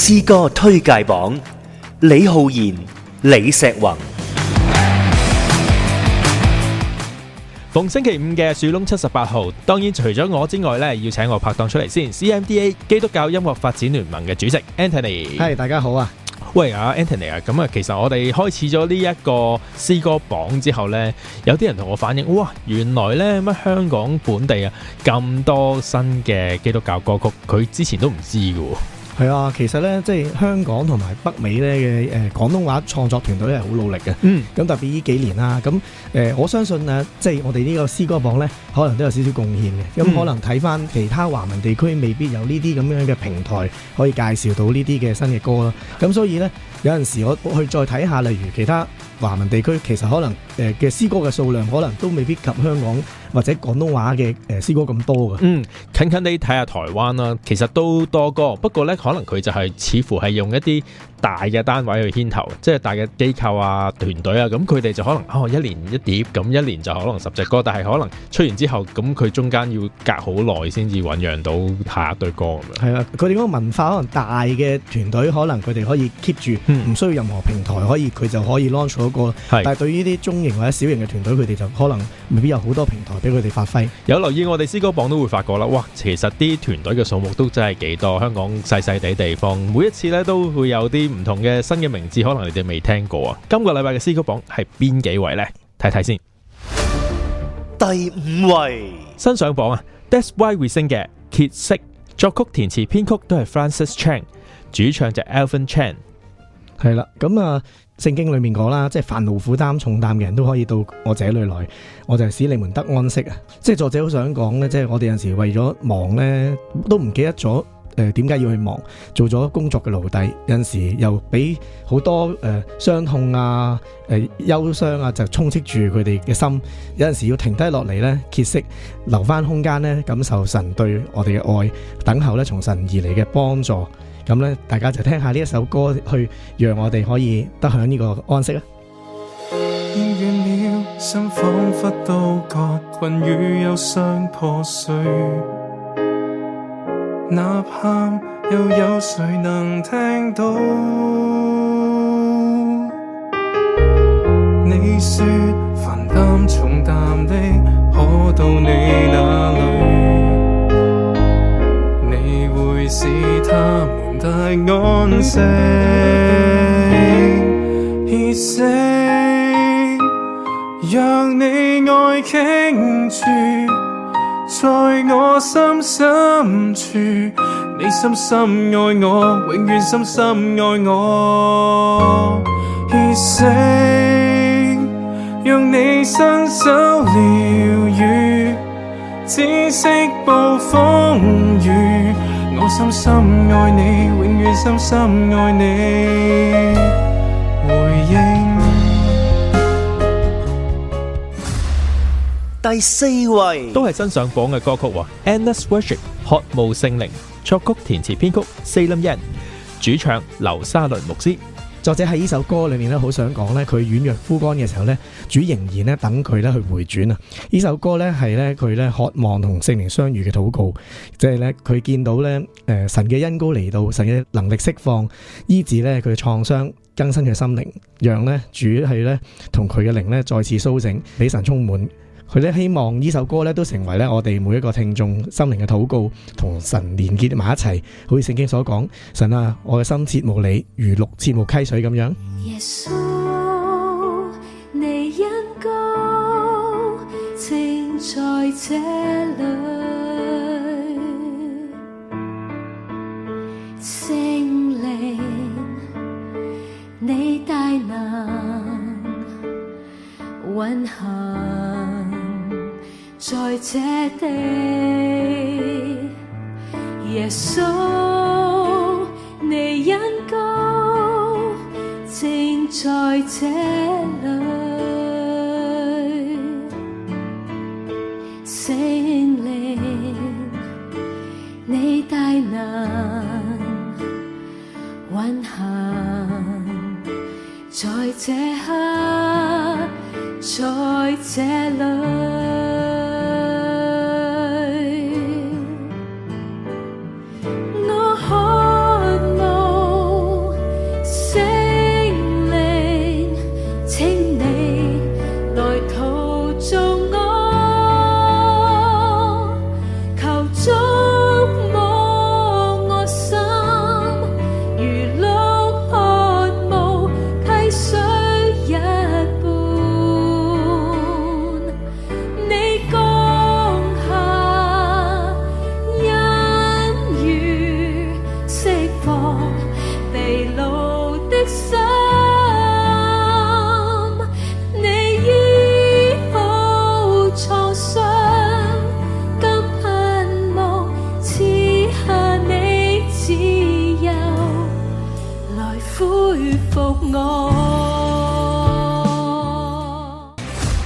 詩歌推介榜，李浩然、李石宏。逢星期五嘅樹窿78號，當然除咗我之外咧，要請我拍檔出嚟先。CMDA 基督教音樂發展聯盟嘅主席 Anthony。係，大家好啊！喂Anthony 啊，咁啊，其實我哋開始咗呢一個詩歌榜之後呢，有啲人同我反映，哇，原來呢乜香港本地啊咁多新嘅基督教歌曲，佢之前都唔知㗎喎。係啊，其實咧，即係香港同埋北美咧嘅廣東話創作團隊係好努力嘅。咁特別呢幾年啦，咁我相信即係我哋呢個詩歌榜咧，可能都有少少貢獻嘅。咁可能睇翻其他華文地區，未必有呢啲咁樣嘅平台可以介紹到呢啲嘅新嘅歌啦。咁所以咧，有陣時我去再睇下，例如其他華文地區，其實可能嘅詩歌嘅數量，可能都未必及香港或者廣東話嘅詩歌咁多嘅。近近地睇下台灣啦，其實都多歌，不過咧可能佢就係似乎係用一啲大嘅單位去牽頭，即係大嘅機構啊、團隊啊，咁佢哋就可能一年一碟，咁一年就可能10隻歌，但係可能出完之後，咁佢中間要隔好耐先至醞釀到下一對歌咁樣。係啊，佢哋嗰個文化可能大嘅團隊，可能佢哋可以 keep 住，唔需要任何平台，佢就可以 launch 到個。但係對於呢啲中型或者小型嘅團隊，佢哋就可能未必有好多平台俾佢哋發揮。有留意我哋詩歌榜都會發覺啦，哇！其實啲團隊嘅數目都真係幾多，香港細細地方，每一次咧都會有啲唔同嘅新嘅名字，可能你哋未聽過啊。今個禮拜嘅詩歌榜係邊幾位呢？睇睇先。第5位新上榜啊 ，That's Why We Sing 嘅歇息，作曲填詞編曲都係 Francis Chan， 主唱就 Alvin Chan。係啦，咁啊，聖經裏面講啦，即係凡勞苦擔重擔嘅人都可以到我這裏來，我就使你們得安息啊！即係作者好想講咧，即係我哋有陣時為咗忙咧，都唔記得咗點解要去忙，做咗工作嘅奴隸，有陣時又俾好多傷痛啊、憂傷啊，就充斥住佢哋嘅心。有陣時要停低落嚟咧，歇息，留翻空間咧，感受神對我哋嘅愛，等候咧從神而嚟嘅幫助。咁咧，大家就聽下呢一首歌，去讓我哋可以得享呢個安息啊！厭倦了，心彷彿都割，困與憂傷破碎。吶喊又有誰能聽到？你說凡擔重擔的，可到你那裡？你會使他們大安息，歇息，讓你愛傾注在我心深處，你深深愛我，永遠深深愛我。歇息，讓你伸手療癒，止息暴風雨。我深深愛你，永遠深深愛你。回應第4位都係新上榜嘅歌曲喎 ，Endless Worship 渴慕聖靈，作曲填詞編曲 Salem Yan， 主唱劉沙倫牧師。作者喺呢首歌裏面咧，好想講咧，佢軟弱枯乾嘅時候咧，主仍然咧等佢咧去回轉啊！呢首歌咧係咧佢咧渴望同聖靈相遇嘅禱告，即係咧佢見到咧神嘅恩膏嚟到，神嘅能力釋放醫治咧佢嘅創傷，更新佢心靈，讓咧主係咧同佢嘅靈咧再次甦醒，俾神充滿。佢咧希望呢首歌咧都成為咧我哋每一個聽眾心靈嘅禱告，同神連結埋一齊，好似聖經所講，神啊，我嘅心切慕你，如鹿切慕溪水咁樣。耶穌，你恩膏正在這裡，聖靈，你大能運行在這地，耶穌，你恩膏正在這裡，聖靈，你大能運行在這刻，在這裡。我渴慕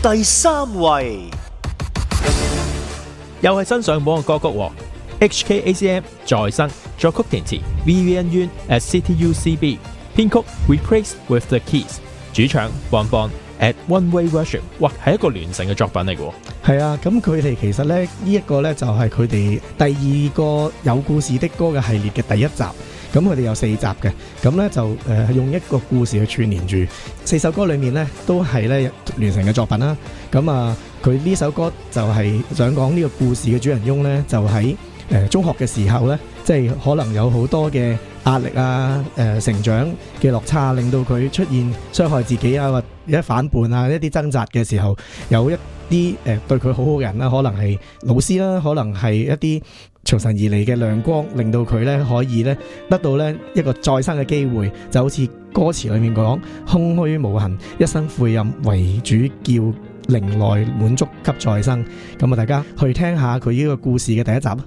第三位，又係新上榜嘅歌曲喎。HKACM 再生，作曲填詞 Vivian Yuen at CityUCB， 編曲 Replaced with the Keys， 主唱 Bonbon at One Way Worship。 哇，係一個聯成嘅作品嚟嘅喎。係啊，咁佢哋其實咧呢一個咧就係佢哋第二個有故事的歌嘅系列嘅第一集。咁佢哋有4集嘅，咁咧就用一個故事去串連住4首歌裏面咧，都係咧聯成嘅作品啦。咁啊，佢呢首歌就係想講呢個故事嘅主人翁咧，就喺中學嘅時候咧，即係可能有好多嘅壓力啊，成長嘅落差，令到佢出現傷害自己啊，或者反叛啊，一啲掙扎嘅時候，有一啲對佢好好嘅人啦，可能係老師啦，可能係一啲從神而嚟嘅亮光，令到佢咧可以咧得到咧一個再生嘅機會，就好似歌詞裏面講，空虛無痕，一生悔暗，為主叫靈內滿足給再生。咁啊，大家去聽下佢呢個故事嘅第一集啊！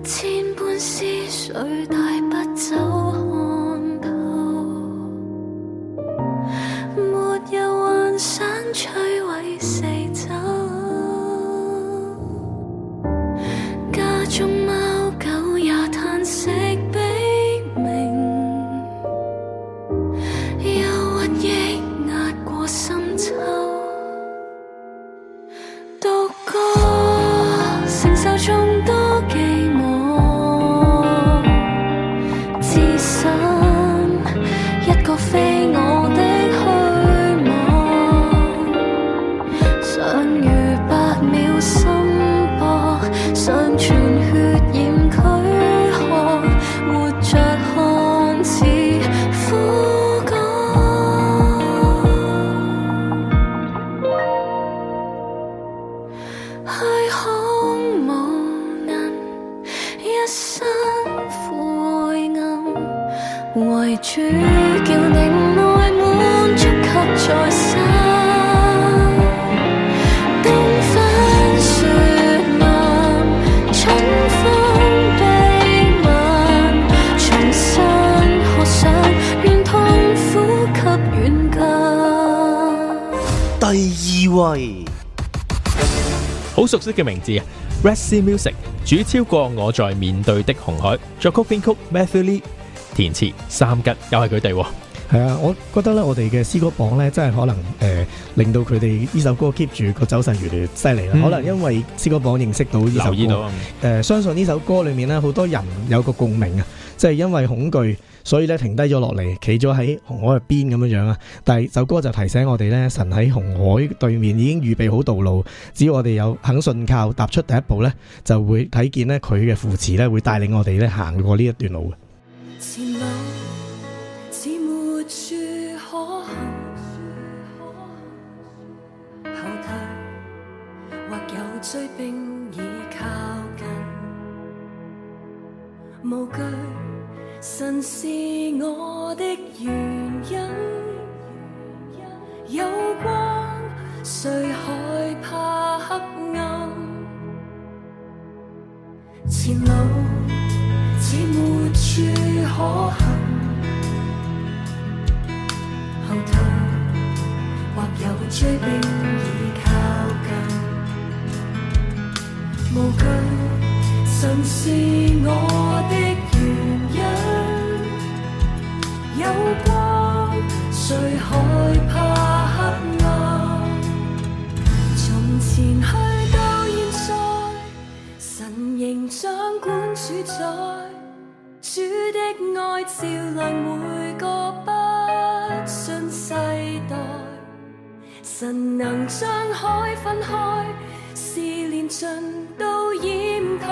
千般思緒帶不走看透，沒有幻想摧毀四周，家中貓狗也嘆息悲鳴，憂鬱抑壓過深秋，獨個承受眾多寄望，自身一個非我的虛妄，想如百秒心搏，想傳血染軀殼，活着看似枯乾，虛空無能，一生灰暗，為主叫靈內滿足給再生。東風雪漫，春風悲漫，重新學上，願痛苦給遠近。第二位，好熟悉嘅名字啊 Red Sea Music， 主超過我在面對的紅海，作曲編曲 Matthew Lee， 填詞三吉，又係佢哋喎。係啊，我覺得咧，我哋嘅詩歌榜咧，真係可能令到佢哋呢首歌 keep 住個走勢越嚟越犀利啦。可能因為詩歌榜認識到呢首歌，留意到相信呢首歌裏面咧，好多人有個共鳴啊，即係因為恐懼，所以咧停低咗落嚟，企咗喺紅海入邊咁樣樣啊。但係首歌就提醒我哋咧，神喺紅海對面已經預備好道路，只要我哋有肯信靠，踏出第一步咧，就會睇見咧佢嘅扶持咧，會帶領我哋咧行過呢一段路嘅。前路似沒處可行，後退或有追兵已靠近，無懼神是我的原因，有光誰害怕黑暗，前路似沒處可行，後退或有追兵已靠近，無懼神是我的原因，有光誰害怕黑暗，從前去到現在，神仍掌管主宰，主的愛照亮每個不信世代，神能將海分開，試煉盡都掩蓋，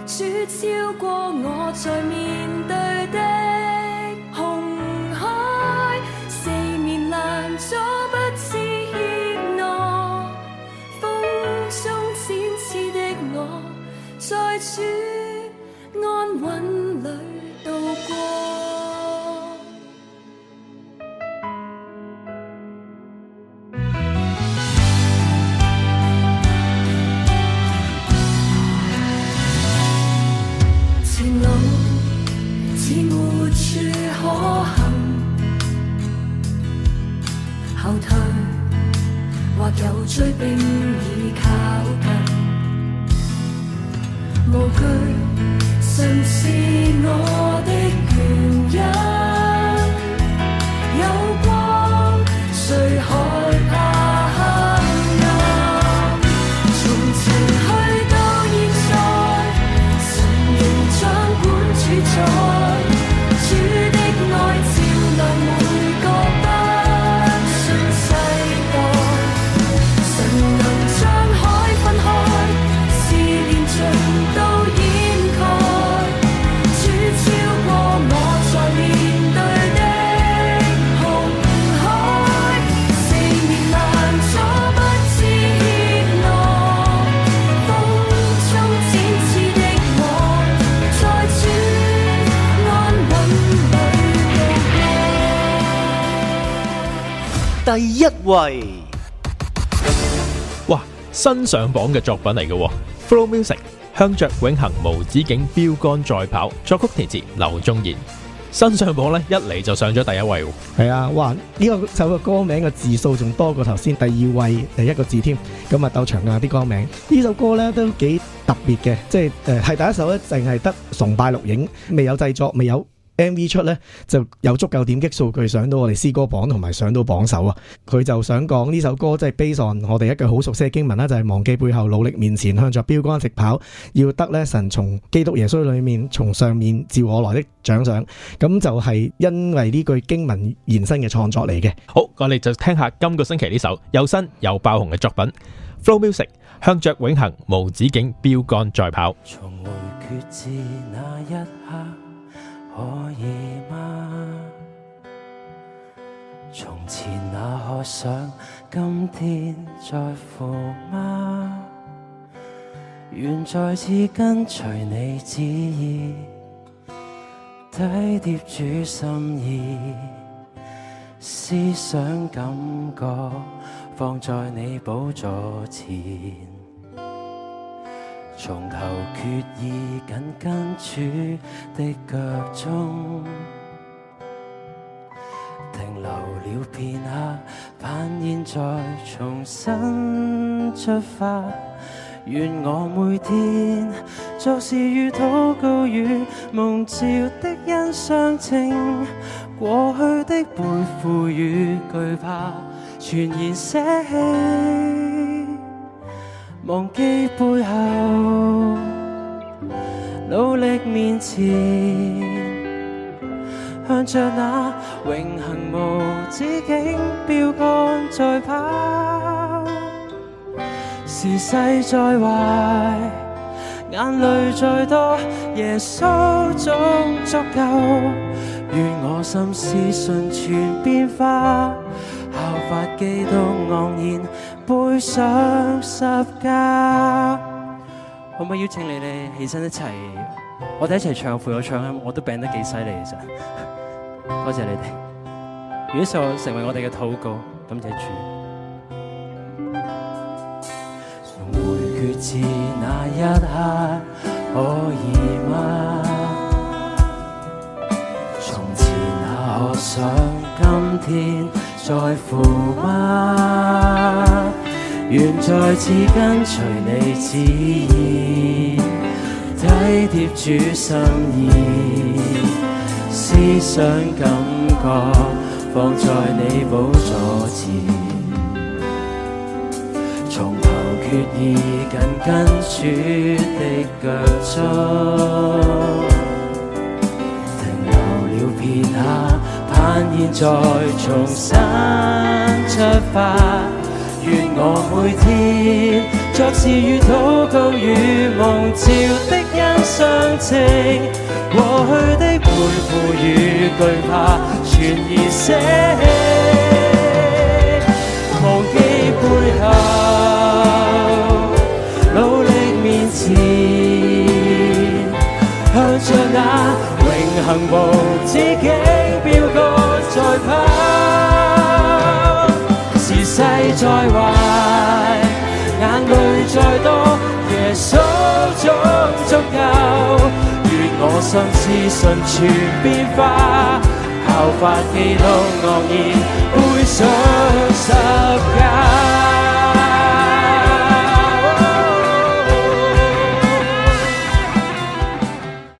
主超過我在面對的紅海，四面攔阻不致怯懦，風中展翅的我，在主安穩裏度過。前路似沒處可行，後退或有追兵已靠近，無懼神是我的原因，有光誰害怕黑暗？從前去到現在，神仍掌管主宰，主的愛照亮每個不信世代，神能將海分開，試煉盡都掩蓋，主超過我在面對的紅海，四面萬阻不知怯懦，風中展翅的我，在主安穩裏度過。第一位，哇，新上榜嘅作品嚟嘅喎 Flow Music 向着永恆無止境標杆再跑，作曲填詞劉宗賢。新上榜呢，一嚟就上咗第一位喎。係啊，哇！呢個首嘅歌名嘅字數仲多過頭先第二位第一個字添，咁啊鬥長啊啲歌名。呢首歌呢都幾特別嘅，即係係第一首咧，淨係得崇拜錄影，未有製作，未有MV 出呢，就有足夠點擊數據上到我哋詩歌榜同埋上到榜首啊！佢就想講呢首歌即係 based on 我哋一句好熟悉嘅經文啦，就係忘記背後，努力面前，向着標杆直跑，要得呢神從基督耶穌裏面從上面召我來的獎賞。咁就係因為呢句經文延伸嘅創作嚟嘅。好，我哋就聽下今個星期呢首又新又爆紅嘅作品 Flow Music 向着永恆無止境標杆再跑。重回決志那一刻可以嗎？從前那渴想，今天在乎嗎？願再次跟隨你旨意，體貼主心意，思想感覺放在你寶座前，從頭決意緊跟主的腳蹤，停留了片刻，盼現在重新出發。願我每天作事與禱告與蒙召的恩相稱，過去的背負與懼怕全然捨棄，忘記背後，努力面前，向着那永恆無止境標杆再跑。時勢再壞，眼淚再多，耶穌總足夠。願我心思順全變化，效法基督昂然背上十架。可唔可以邀請你哋起身一齊，我哋一齊唱陪我唱，我都病得幾犀利其實。多謝你哋，如果就成為我哋嘅禱告，感謝主。重回決志那一刻可以嗎？從前那渴想，今天在乎嗎？願再次跟隨你旨意，體貼主心意，思想感覺放在你寶座前，從頭決意緊跟主的腳蹤，停留了片刻，盼現在重新出發。願我每天作事與禱告與蒙召的恩相稱，過去的背負與懼怕全然捨棄，忘記背後，努力面前，向着那永恆無止境標杆再跑。時勢再壞，眼淚再多，耶穌總足夠。願我心思順全變化，效法基督昂然背上十架。